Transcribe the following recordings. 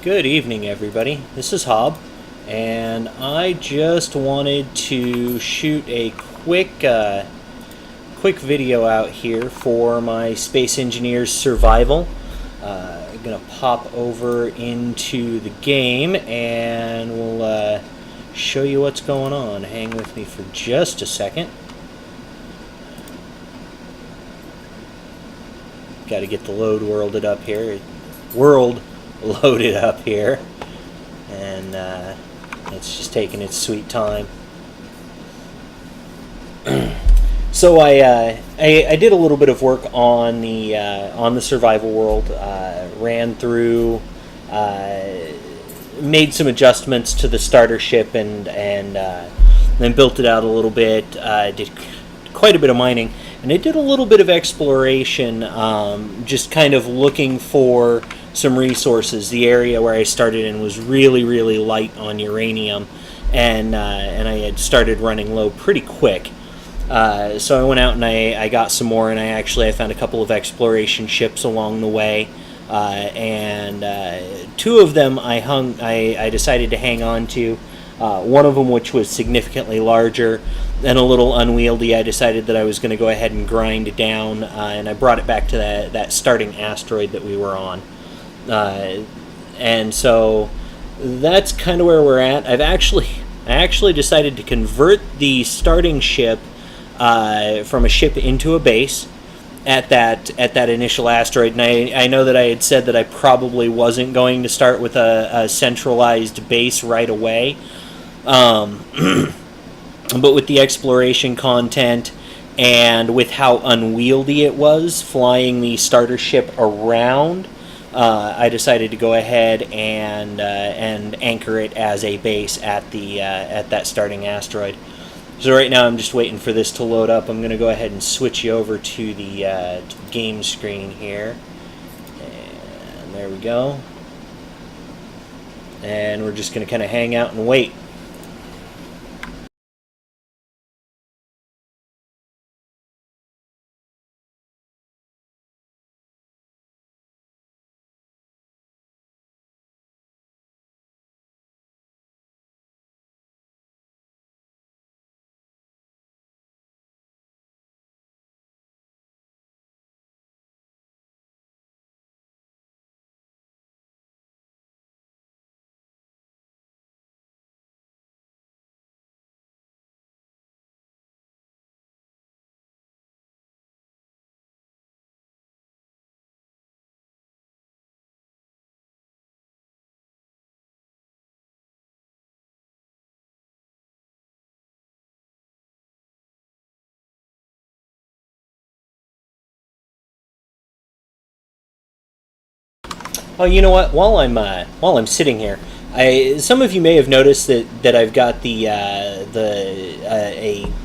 Good evening, everybody. This is Hob, and I just wanted to shoot a quick video out here for my Space Engineers Survival. I'm gonna pop over into the game, and we'll show you what's going on. Hang with me for just a second. Got to get the load worlded up here. Loaded up here, and it's just taking its sweet time. So I did a little bit of work on the survival world. Ran through, made some adjustments to the starter ship, and then built it out a little bit. Did quite a bit of mining, and I did a little bit of exploration, just kind of looking for some resources. The area where I started in was really light on uranium, and I had started running low pretty quick. So I went out and I got some more, and I found a couple of exploration ships along the way, and two of them I decided to hang on to. One of them, which was significantly larger and a little unwieldy, I decided that I was going to go ahead and grind it down, and I brought it back to that starting asteroid that we were on. And so that's kind of where we're at. I actually decided to convert the starting ship from a ship into a base at that initial asteroid. And I know that I had said that I probably wasn't going to start with a centralized base right away, but with the exploration content and with how unwieldy it was flying the starter ship around, I decided to go ahead and anchor it as a base at that starting asteroid. So right now I'm just waiting for this to load up. I'm going to go ahead and switch you over to the game screen here, and there we go. And we're just going to kind of hang out and wait. Oh, you know what? While I'm sitting here, some of you may have noticed that I've got a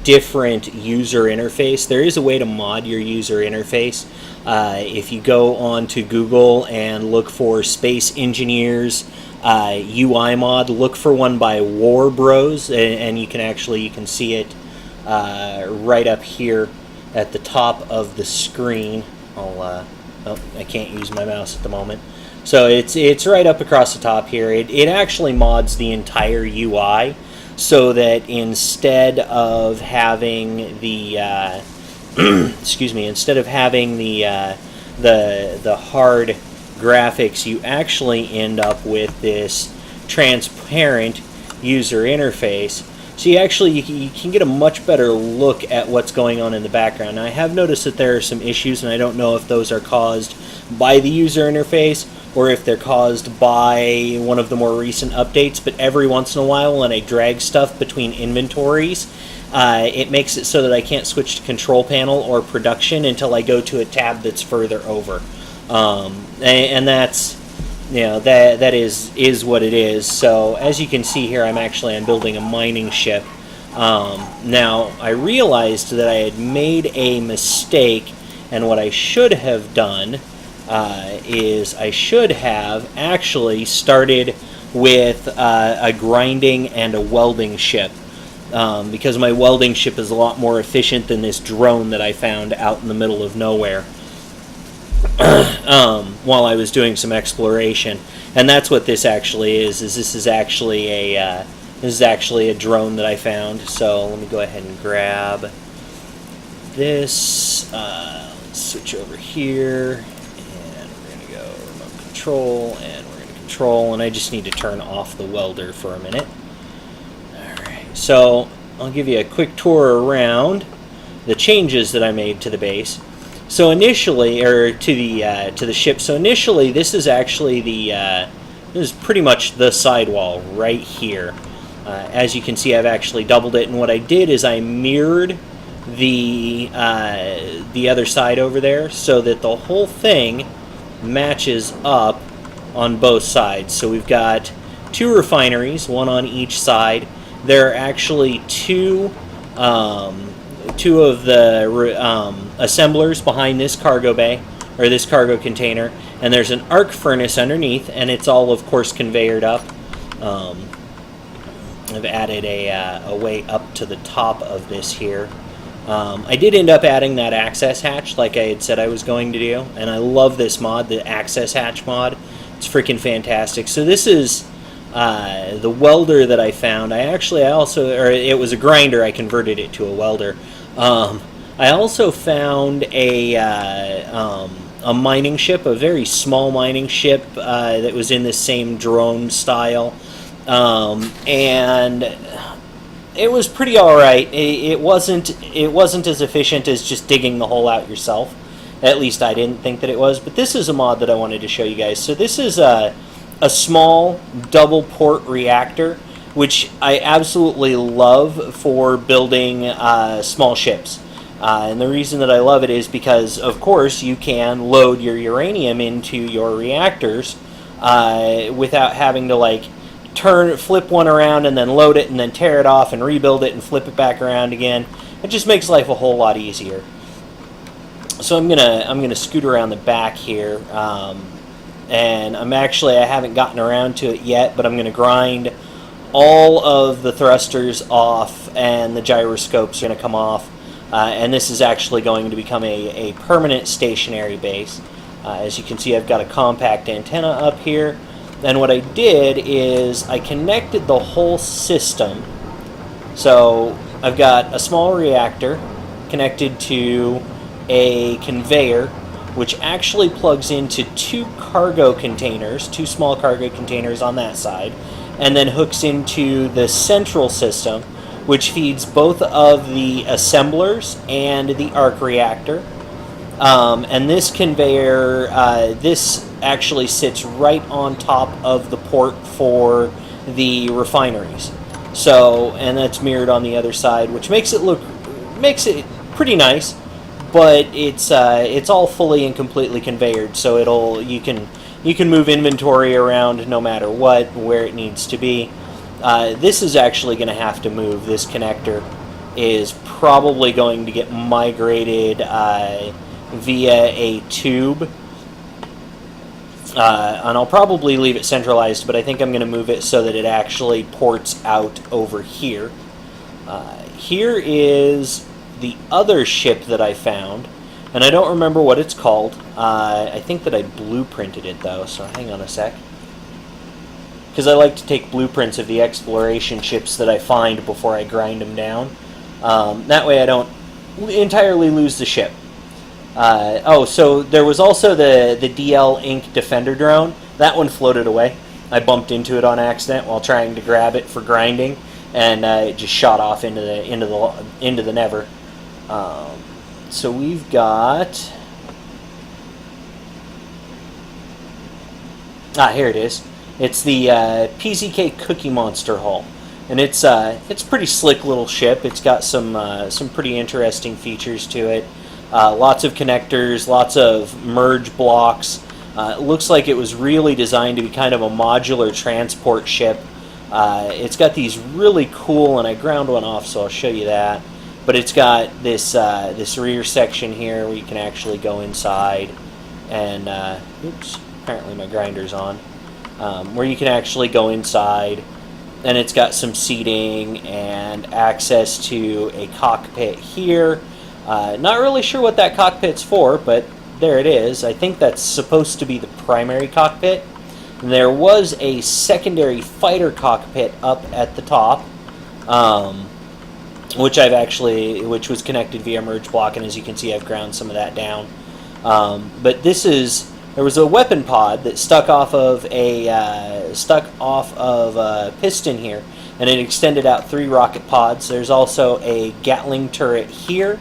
different user interface. There is a way to mod your user interface. If you go on to Google and look for Space Engineers UI mod, look for one by War Bros, and you can see it right up here at the top of the screen. Oh, I can't use my mouse at the moment. So it's right up across the top here. It actually mods the entire UI, so that instead of having the instead of having the hard graphics, you actually end up with this transparent user interface. So you can get a much better look at what's going on in the background. Now, I have noticed that there are some issues, and I don't know if those are caused by the user interface or if they're caused by one of the more recent updates, but every once in a while when I drag stuff between inventories, it makes it so that I can't switch to control panel or production until I go to a tab that's further over. And that's, that is what it is. So as you can see here, I'm building a mining ship. Now, I realized that I had made a mistake, and what I should have done is I should have actually started with a grinding and a welding ship, because my welding ship is a lot more efficient than this drone that I found out in the middle of nowhere. while I was doing some exploration, and that's what this actually is. This is actually a drone that I found. So let me go ahead and grab this. Let's switch over here, and we're going to go remote control, and we're going to control, and I just need to turn off the welder for a minute. Alright, so I'll give you a quick tour around the changes that I made to the base. So initially, or to the ship, so initially this is actually this is pretty much the sidewall right here. As you can see, I've actually doubled it, and what I did is I mirrored the other side over there so that the whole thing matches up on both sides. So we've got two refineries, one on each side. There are actually two of the assemblers behind this cargo bay, or this cargo container, and there's an arc furnace underneath, and it's all, of course, conveyored up. I've added a way up to the top of this here. I did end up adding that access hatch like I had said I was going to do, and I love this mod, the access hatch mod. It's freaking fantastic. So this is the welder that I found. It was a grinder. I converted it to a welder. I also found a mining ship, a very small mining ship that was in the same drone style, and it was pretty all right. It wasn't as efficient as just digging the hole out yourself. At least I didn't think that it was. But this is a mod that I wanted to show you guys. So this is a small double port reactor, which I absolutely love for building small ships. And the reason that I love it is because, of course, you can load your uranium into your reactors without having to flip one around and then load it and then tear it off and rebuild it and flip it back around again. It just makes life a whole lot easier. So I'm gonna scoot around the back here, and I haven't gotten around to it yet, but I'm gonna grind all of the thrusters off, and the gyroscopes are gonna come off, and this is actually going to become a permanent stationary base. As you can see, I've got a compact antenna up here. And what I did is I connected the whole system. So I've got a small reactor connected to a conveyor, which actually plugs into two small cargo containers on that side, and then hooks into the central system, which feeds both of the assemblers and the arc reactor. And this conveyor, this actually sits right on top of the port for the refineries. So, and that's mirrored on the other side, which makes it pretty nice, but it's all fully and completely conveyored. So you can move inventory around no matter where it needs to be. This is actually going to have to move. This connector is probably going to get migrated via a tube. And I'll probably leave it centralized, but I think I'm going to move it so that it actually ports out over here. Here is the other ship that I found, and I don't remember what it's called. I think that I blueprinted it, though, so hang on a sec. Because I like to take blueprints of the exploration ships that I find before I grind them down. That way I don't entirely lose the ship. So there was also the DL Inc. Defender drone. That one floated away. I bumped into it on accident while trying to grab it for grinding, and it just shot off into the never. So we've got here it is. It's the PZK Cookie Monster hull, and it's pretty slick little ship. It's got some pretty interesting features to it. Lots of connectors, lots of merge blocks. It looks like it was really designed to be kind of a modular transport ship. It's got these really cool, and I ground one off, so I'll show you that. But it's got this rear section here where you can actually go inside, and oops, apparently my grinder's on. Where you can actually go inside, and it's got some seating and access to a cockpit here. Not really sure what that cockpit's for, but there it is. I think that's supposed to be the primary cockpit. There was a secondary fighter cockpit up at the top, which was connected via merge block, and as you can see, I've ground some of that down. But there was a weapon pod that stuck off of a piston here, and it extended out 3 rocket pods. There's also a Gatling turret here,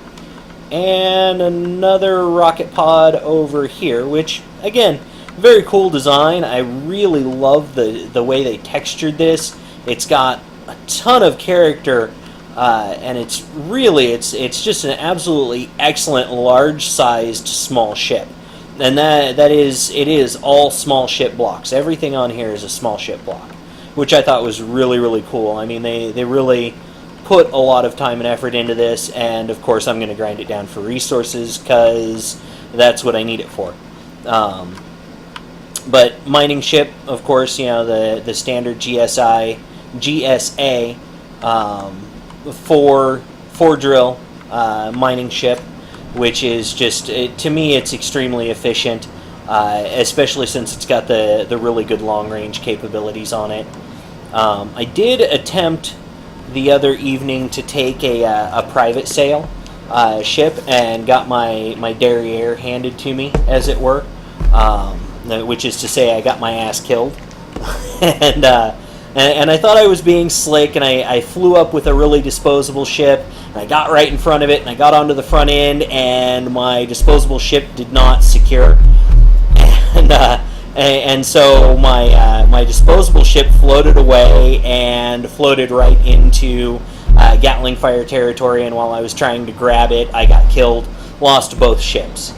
and another rocket pod over here, which, again, very cool design. I really love the way they textured this. It's got a ton of character, and it's just an absolutely excellent large-sized small ship. And it is all small ship blocks. Everything on here is a small ship block, which I thought was really, really cool. I mean, they really put a lot of time and effort into this, and of course I'm going to grind it down for resources because that's what I need it for. But mining ship, of course, the standard GSA 4 drill mining ship, which is just, to me, it's extremely efficient, especially since it's got the really good long-range capabilities on it. I did attempt the other evening to take a private sail ship and got my derriere handed to me, as it were, which is to say I got my ass killed. And I thought I was being slick, and I flew up with a really disposable ship, and I got right in front of it, and I got onto the front end, and my disposable ship did not secure. And so my disposable ship floated away and floated right into Gatling fire territory, and while I was trying to grab it, I got killed, lost both ships.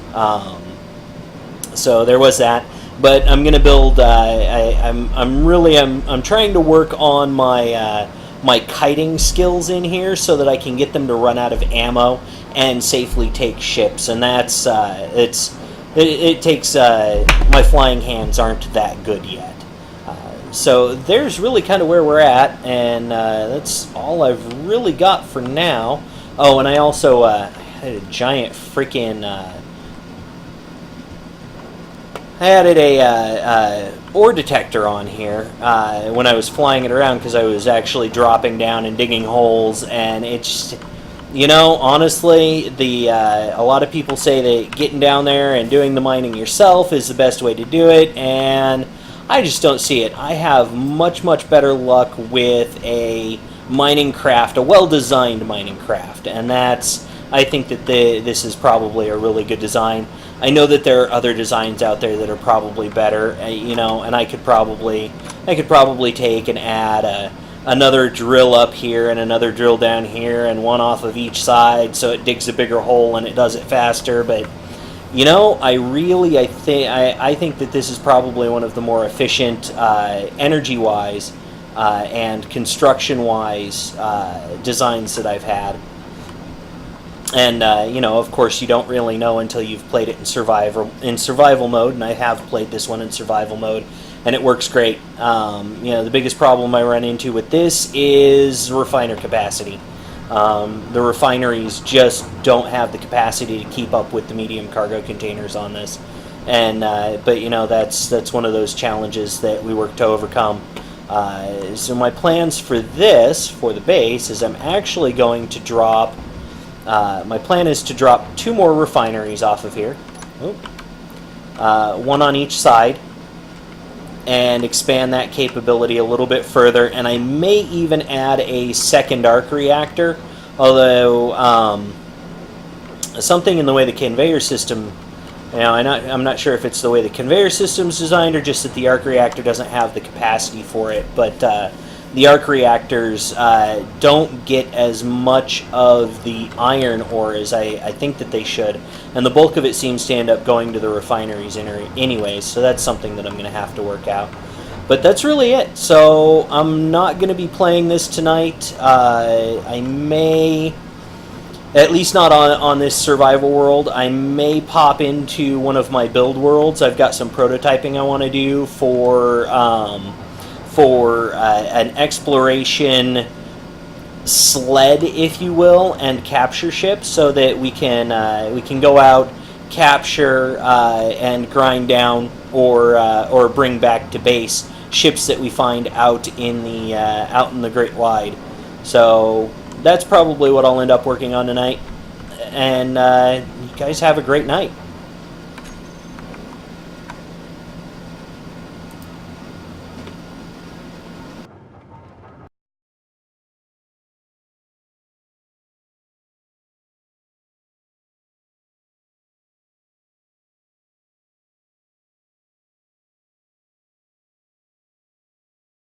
So there was that. But I'm going to build. I'm trying to work on my my kiting skills in here so that I can get them to run out of ammo and safely take ships. And that's it takes my flying hands aren't that good yet. So there's really kind of where we're at, and that's all I've really got for now. Oh, and I also had a giant freaking. I added a ore detector on here when I was flying it around because I was actually dropping down and digging holes, and it's, honestly, a lot of people say that getting down there and doing the mining yourself is the best way to do it, and I just don't see it. I have much, much better luck with a mining craft, a well-designed mining craft, and I think that this is probably a really good design. I know that there are other designs out there that are probably better, and I could probably take and add another drill up here and another drill down here and one off of each side so it digs a bigger hole and it does it faster. But I think that this is probably one of the more efficient energy-wise and construction-wise designs that I've had. And, of course, you don't really know until you've played it in survival mode, and I have played this one in survival mode, and it works great. The biggest problem I run into with this is refiner capacity. The refineries just don't have the capacity to keep up with the medium cargo containers on this. And, but, that's one of those challenges that we work to overcome. So my plans for the base, is I'm actually going to drop... my plan is to drop 2 more refineries off of here, one on each side, and expand that capability a little bit further. And I may even add a second arc reactor, although something in the way the conveyor system, I'm not sure if it's the way the conveyor system is designed or just that the arc reactor doesn't have the capacity for it, but the arc reactors don't get as much of the iron ore as I think that they should, and the bulk of it seems to end up going to the refineries anyways, so that's something that I'm going to have to work out. But that's really it. So I'm not going to be playing this tonight. I may, at least not on this survival world, I may pop into one of my build worlds. I've got some prototyping I want to do for an exploration sled, if you will, and capture ship, so that we can go out, capture and grind down or bring back to base ships that we find out in the Great Wide. So that's probably what I'll end up working on tonight. And you guys have a great night.